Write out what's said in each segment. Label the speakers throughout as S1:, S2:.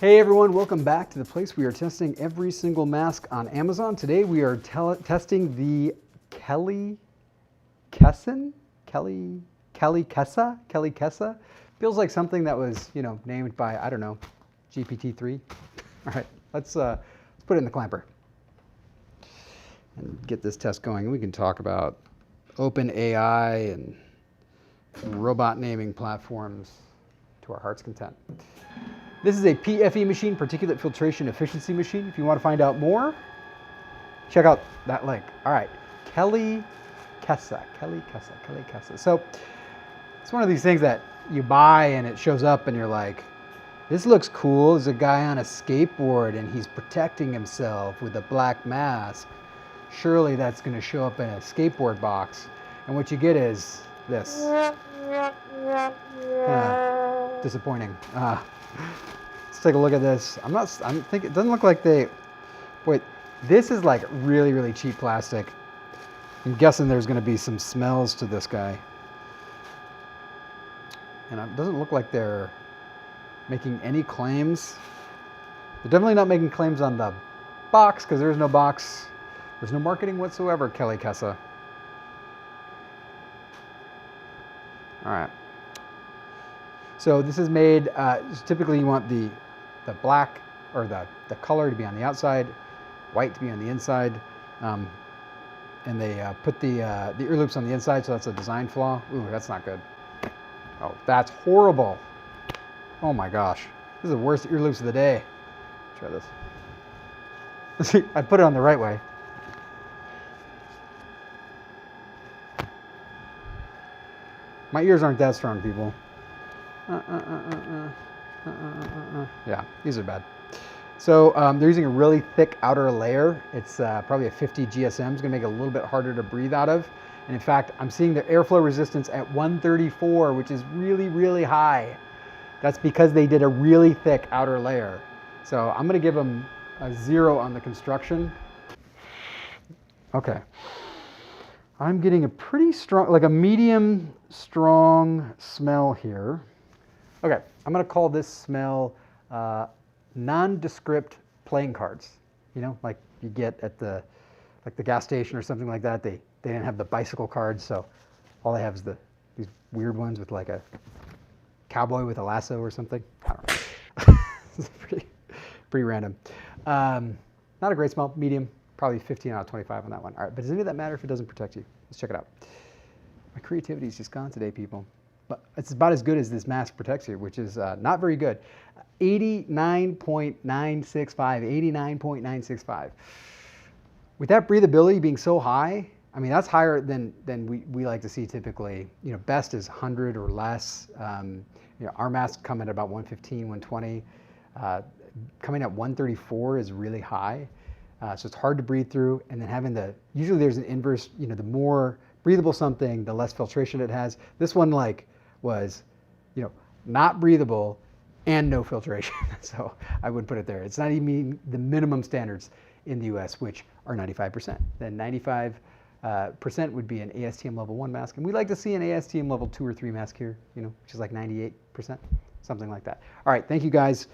S1: Hey everyone, welcome back to the place we are testing every single mask on Amazon. Today we are testing the KellyKessa. Feels like something that was, named by, I don't know, GPT-3. All right, let's put it in the clamper and get this test going. We can talk about open AI and robot naming platforms to our heart's content. This is a PFE machine, particulate filtration efficiency machine. If you want to find out more, check out that link. All right, KellyKessa. So it's one of these things that you buy and it shows up and you're like, this looks cool. There's a guy on a skateboard and he's protecting himself with a black mask. Surely that's going to show up in a skateboard box. And what you get is this. Disappointing. Let's take a look at this. I'm thinking it doesn't look like wait, this is like really, really cheap plastic. I'm guessing there's going to be some smells to this guy. And it doesn't look like they're making any claims. They're definitely not making claims on the box because there's no box. There's no marketing whatsoever, KellyKessa. All right. So this is made, typically you want the black or the color to be on the outside, white to be on the inside. And they put the ear loops on the inside, so that's a design flaw. Ooh, that's not good. Oh, that's horrible. Oh my gosh. This is the worst ear loops of the day. Try this. See, I put it on the right way. My ears aren't that strong, people. Yeah, these are bad. So they're using a really thick outer layer. It's probably a 50 GSM. It's going to make it a little bit harder to breathe out of. And in fact, I'm seeing the airflow resistance at 134, which is really, really high. That's because they did a really thick outer layer. So I'm going to give them a 0 on the construction. Okay. I'm getting a pretty strong, like a medium strong smell here. Okay, I'm going to call this smell nondescript playing cards. You know, like you get at the gas station or something like that. They didn't have the bicycle cards, so all they have is these weird ones with like a cowboy with a lasso or something. I don't know. It's pretty random. Not a great smell, medium, probably 15 out of 25 on that one. All right, but does any of that matter if it doesn't protect you? Let's check it out. My creativity is just gone today, people. But it's about as good as this mask protects you, which is not very good. 89.965, 89.965. With that breathability being so high, I mean, that's higher than we like to see typically. You know, best is 100 or less. Our masks come at about 115, 120. Coming at 134 is really high. So it's hard to breathe through. And then having usually there's an inverse, the more breathable something, the less filtration it has. This one was, not breathable and no filtration. So I would put it there. It's not even meeting the minimum standards in the US, which are 95%. Then 95% would be an ASTM level 1 mask. And we like to see an ASTM level 2 or 3 mask here, which is like 98%, something like that. All right, thank you guys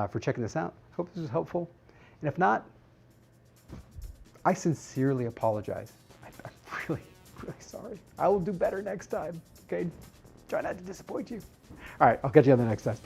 S1: for checking this out. Hope this was helpful. And if not, I sincerely apologize. I'm really, really sorry. I will do better next time, okay? Try not to disappoint you. All right, I'll catch you on the next test.